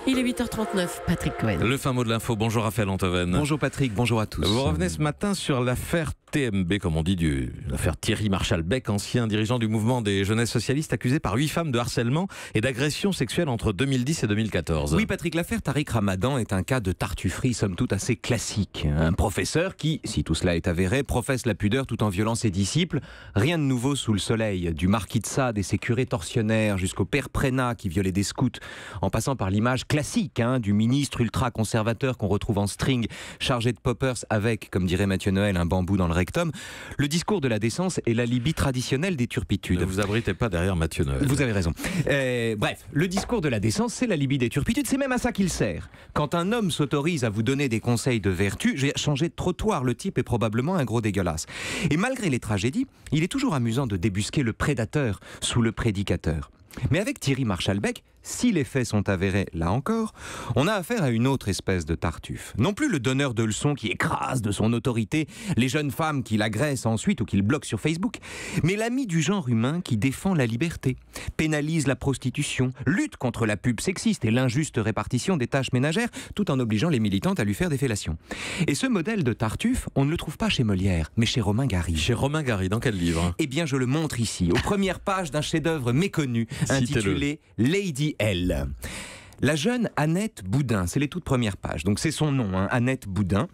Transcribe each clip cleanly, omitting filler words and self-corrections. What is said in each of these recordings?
Il est 8h39, Patrick Cohen. Le fin mot de l'info. Bonjour Raphaël Antoven. Bonjour Patrick, bonjour à tous. Vous revenez ce matin sur l'affaire TMB, comme on dit, l'affaire Thierry Marchal-Beck, ancien dirigeant du mouvement des jeunesses socialistes, accusé par 8 femmes de harcèlement et d'agression sexuelle entre 2010 et 2014. Oui Patrick, l'affaire Tariq Ramadan est un cas de tartufferie somme toute assez classique. Un professeur qui, si tout cela est avéré, professe la pudeur tout en violant ses disciples. Rien de nouveau sous le soleil. Du marquis de Sade et ses curés tortionnaires jusqu'au père Prénat qui violait des scouts, en passant par l'image classique du ministre ultra-conservateur qu'on retrouve en string chargé de poppers avec, comme dirait Mathieu Noël, un bambou dans le rectum. Le discours de la décence est l'alibi traditionnel des turpitudes. Ne vous abritez pas derrière Mathieu Noël. Vous avez raison. Bref, le discours de la décence, c'est l'alibi des turpitudes. C'est même à ça qu'il sert. Quand un homme s'autorise à vous donner des conseils de vertu, j'ai changé de trottoir. Le type est probablement un gros dégueulasse. Et malgré les tragédies, il est toujours amusant de débusquer le prédateur sous le prédicateur. Mais avec Thierry Marchal-Beck, si les faits sont avérés, là encore, on a affaire à une autre espèce de tartuffe. Non plus le donneur de leçons qui écrase de son autorité les jeunes femmes qui l'agressent ensuite ou qui le bloquent sur Facebook, mais l'ami du genre humain qui défend la liberté, pénalise la prostitution, lutte contre la pub sexiste et l'injuste répartition des tâches ménagères, tout en obligeant les militantes à lui faire des fellations. Et ce modèle de tartuffe, on ne le trouve pas chez Molière, mais chez Romain Gary. Chez Romain Gary, dans quel livre ? Eh bien, je le montre ici, aux premières pages d'un chef-d'œuvre méconnu, intitulé Lady L. La jeune Annette Boudin, c'est les toutes premières pages, donc c'est son nom, Annette Boudin,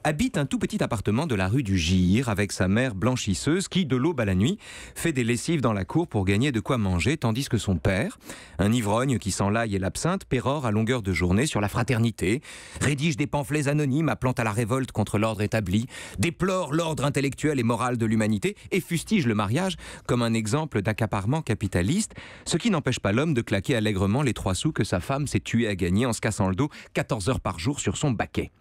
habite un tout petit appartement de la rue du Gir avec sa mère blanchisseuse qui, de l'aube à la nuit, fait des lessives dans la cour pour gagner de quoi manger, tandis que son père, un ivrogne qui sent l'ail et l'absinthe, pérore à longueur de journée sur la fraternité, rédige des pamphlets anonymes appelant à la révolte contre l'ordre établi, déplore l'ordre intellectuel et moral de l'humanité et fustige le mariage comme un exemple d'accaparement capitaliste, ce qui n'empêche pas l'homme de claquer allègrement les 3 sous que sa femme s'est tué à gagner en se cassant le dos 14 heures par jour sur son baquet.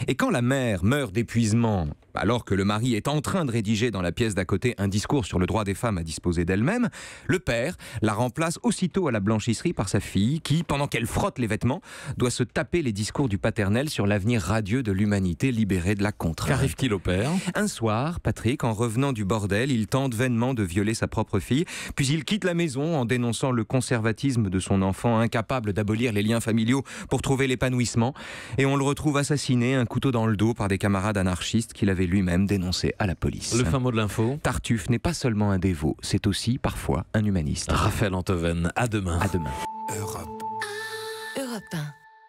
Et quand la mère meurt d'épuisement, alors que le mari est en train de rédiger dans la pièce d'à côté un discours sur le droit des femmes à disposer d'elles-mêmes, le père la remplace aussitôt à la blanchisserie par sa fille qui, pendant qu'elle frotte les vêtements, doit se taper les discours du paternel sur l'avenir radieux de l'humanité libérée de la contrainte. Qu'arrive-t-il au père ? Un soir, Patrick, en revenant du bordel, il tente vainement de violer sa propre fille, puis il quitte la maison en dénonçant le conservatisme de son enfant, incapable d'abolir les liens familiaux pour trouver l'épanouissement, et on le retrouve assassiné, un couteau dans le dos, par des camarades anarchistes qu'il avait lui-même dénoncé à la police. Le fin mot de l'info. Tartuffe n'est pas seulement un dévot, c'est aussi parfois un humaniste. Raphaël Antoven, à demain. À demain. Europe 1.